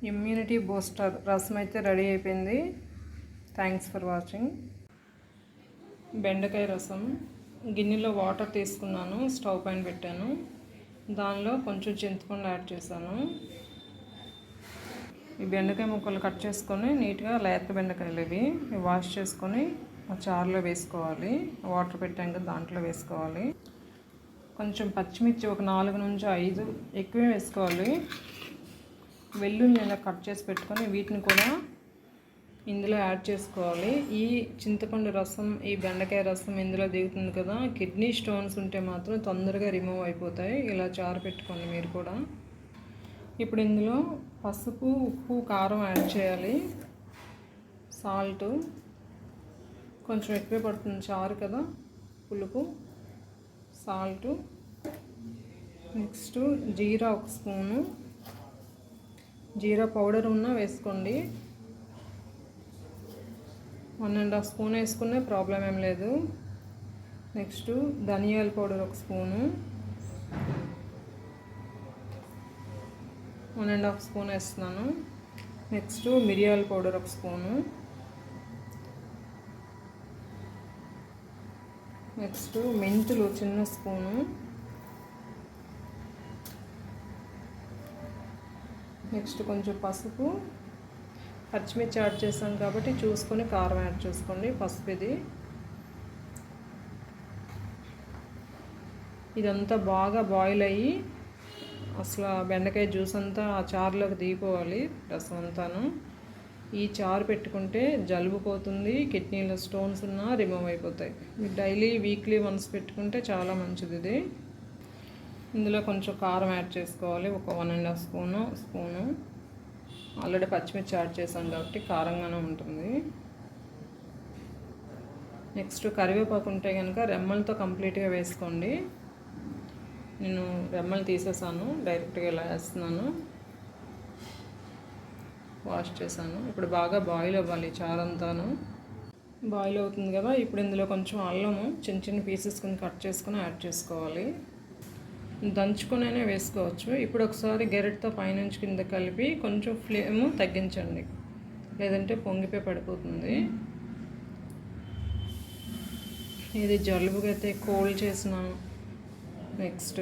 Immunity booster రసం అయితే ready అయిపోయింది. Thanks for watching. బెండకాయ రసం గిన్నెలో వాటర్ తీసుకున్నాను, స్టవ్ పైన పెట్టాను. దానిలో కొంచెం చింతపండు యాడ్ చేశాను. ఈ బెండకాయ ముక్కలు కట్ చేసుకొని నీట్గా లేత బెండకాయలు ఇవి వాష్ చేసుకొని ఆ చారులో వేసుకోవాలి. వాటర్ పెట్టాం కదా దాంట్లో వేసుకోవాలి. కొంచెం పచ్చిమిర్చి ఒక 4 నుంచి 5 ఎక్కువే వేసుకోవాలి. వెల్లుల్లి ఇలా కట్ చేసి పెట్టుకొని వీటిని కూడా ఇందులో యాడ్ చేసుకోవాలి. ఈ చింతపండు రసం, ఈ బెండకాయ రసం ఇందులో దిగుతుంది కదా, కిడ్నీ స్టోన్స్ ఉంటే మాత్రం తొందరగా రిమూవ్ అయిపోతాయి. ఇలా చారు పెట్టుకోండి మీరు కూడా. ఇప్పుడు ఇందులో పసుపు, ఉప్పు, కారం యాడ్ చేయాలి. సాల్ట్ కొంచెం ఎక్కువే పడుతుంది, చారు కదా పులుపు. సాల్టు, నెక్స్ట్ జీరా 1 స్పూను, జీరా పౌడర్ ఉన్నా వేసుకోండి. 1.5 స్పూన్ వేసుకునే ప్రాబ్లం ఏం లేదు. నెక్స్ట్ ధనియాల పౌడర్ 1 స్పూను, 1.5 స్పూన్ వేస్తున్నాను. నెక్స్ట్ మిరియాల పౌడర్ 1 స్పూను, నెక్స్ట్ మెంతులు చిన్న స్పూను, నెక్స్ట్ కొంచెం పసుపు, పచ్చిమిర్చి యాడ్ చేస్తాం కాబట్టి చూసుకొని కారం యాడ్ చేసుకోండి. పసుపు ఇదంతా బాగా బాయిల్ అయ్యి అసలు బెండకాయ జ్యూస్ అంతా ఆ చారులోకి దిగిపోవాలి, రసం అంతాను. ఈ చారు పెట్టుకుంటే జలుబు పోతుంది, కిడ్నీలో స్టోన్స్ ఉన్నా రిమూవ్ అయిపోతాయి. మీరు డైలీ వీక్లీ వన్స్ పెట్టుకుంటే చాలా మంచిది ఇది. ఇందులో కొంచెం కారం యాడ్ చేసుకోవాలి, ఒక 1.5 స్పూను. ఆల్రెడీ పచ్చిమిర్చి యాడ్ చేసాం కాబట్టి కారంగానే ఉంటుంది. నెక్స్ట్ కరివేపాకు ఉంటే కనుక రెమ్మలతో కంప్లీట్గా వేసుకోండి. నేను రెమ్మలు తీసేసాను, డైరెక్ట్గా ఇలా వేస్తున్నాను. వాష్ చేశాను. ఇప్పుడు బాగా బాయిల్ అవ్వాలి చారంతాను. బాయిల్ అవుతుంది కదా, ఇప్పుడు ఇందులో కొంచెం అల్లము చిన్న చిన్న పీసెస్ కింద కట్ చేసుకుని యాడ్ చేసుకోవాలి. దంచుకునే వేసుకోవచ్చు. ఇప్పుడు ఒకసారి గెరెట్తో పైనుంచి కింద కలిపి కొంచెం ఫ్లేమ్ తగ్గించండి, లేదంటే పొంగిపోయి పడిపోతుంది. ఇది జలుబుకి అయితే, కోల్డ్ చేసిన, నెక్స్ట్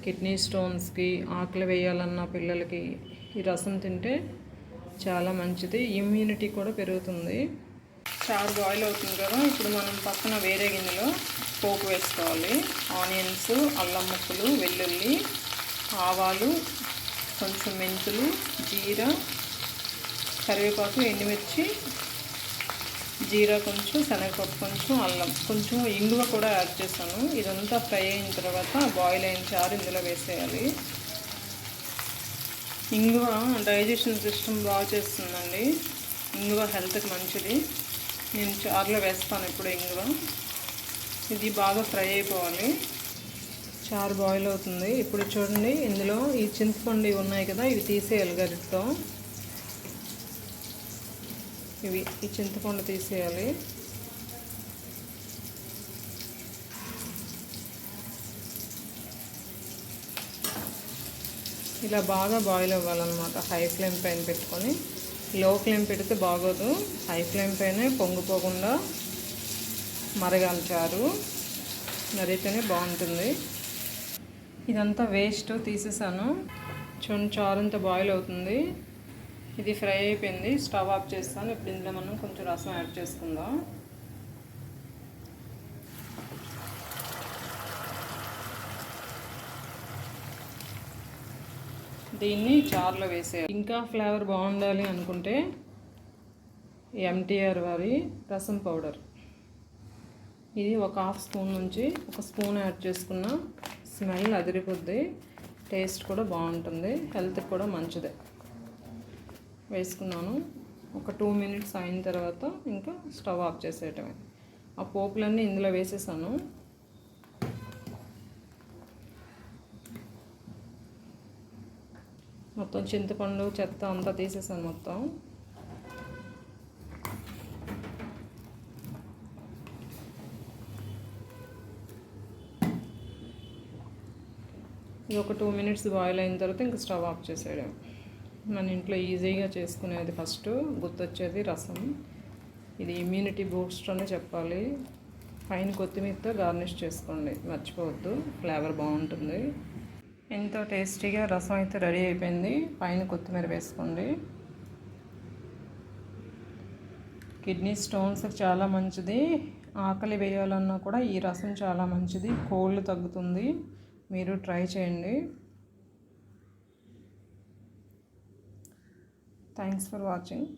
కిడ్నీ స్టోన్స్కి, ఆకలి వేయాలన్న పిల్లలకి ఈ రసం తింటే చాలా మంచిది. ఇమ్యూనిటీ కూడా పెరుగుతుంది. చారు బాయిల్ అవుతుంది కదా, ఇప్పుడు మనం పక్కన వేరే గిన్నెలో పోపు వేసుకోవాలి. ఆనియన్స్, అల్లం ముక్కలు, వెల్లుల్లి, ఆవాలు, కొంచెం మెంతులు, జీరా, కరివేపాకు, ఎండుమిర్చి, జీరా కొంచెం, శనగపప్పు కొంచెం, అల్లం కొంచెం, ఇంగువ కూడా యాడ్ చేశాను. ఇదంతా ఫ్రై అయిన తర్వాత బాయిల్ అయిన చారు ఇందులో వేసేయాలి. ఇంగువ డైజెషన్ సిస్టమ్ బాగా చేస్తుందండి. ఇంగువ హెల్త్కి మంచిది. నేను చారులో వేస్తాను ఇప్పుడు ఇంగువ. ఇది బాగా ఫ్రై అయిపోవాలి. చారు బాయిల్ అవుతుంది. ఇప్పుడు చూడండి, ఇందులో ఈ చింతపండు ఉన్నాయి కదా, ఇవి తీసేయాలి గరిటతో. ఈ చింతపండు తీసేయాలి. ఇలా బాగా బాయిల్ అవ్వాలన్నమాట. హై ఫ్లేమ్ పైన పెట్టుకొని, లో ఫ్లేమ్ పెడితే బాగోదు. హై ఫ్లేమ్ పైన పొంగిపోకుండా మరగాలి చారు, మరైతేనే బాగుంటుంది. ఇదంతా వేస్ట్ తీసేసాను. చూడండి, చారు అంతా బాయిల్ అవుతుంది. ఇది ఫ్రై అయిపోయింది. స్టవ్ ఆఫ్ చేస్తాను. ఇప్పుడు ఇందులో మనం కొంచెం రసం యాడ్ చేసుకుందాం. దీన్ని చారులో వేసేయాలి. ఇంకా ఫ్లేవర్ బాగుండాలి అనుకుంటే ఎంటీఆర్ వారి రసం పౌడర్, ఇది ఒక 1/2 స్పూన్ నుంచి 1 స్పూన్ యాడ్ చేసుకున్న స్మెల్ అదిరిపోద్ది. టేస్ట్ కూడా బాగుంటుంది, హెల్త్కి కూడా మంచిదే. వేసుకున్నాను. ఒక 2 మినిట్స్ అయిన తర్వాత ఇంకా స్టవ్ ఆఫ్ చేసేయటమే. ఆ పోపులన్నీ ఇందులో వేసేసాను. మొత్తం చింతపండు చెత్త అంతా తీసేసాను మొత్తం. ఇది ఒక 2 మినిట్స్ బాయిల్ అయిన తర్వాత ఇంకా స్టవ్ ఆఫ్ చేసేయడం. మన ఇంట్లో ఈజీగా చేసుకునేది ఫస్ట్ గుర్తొచ్చేది రసం. ఇది ఇమ్యూనిటీ బూస్టర్ అని చెప్పాలి. పైన కొత్తిమీరతో గార్నిష్ చేసుకోండి, మర్చిపోవద్దు, ఫ్లేవర్ బాగుంటుంది. ఎంతో టేస్టీగా రసం అయితే రెడీ అయిపోయింది. పైన కొత్తిమీర వేసుకోండి. కిడ్నీ స్టోన్స్కి చాలా మంచిది. ఆకలి వేయాలన్నా కూడా ఈ రసం చాలా మంచిది. కోల్డ్ తగ్గుతుంది. మీరు ట్రై చేయండి. Thanks for watching.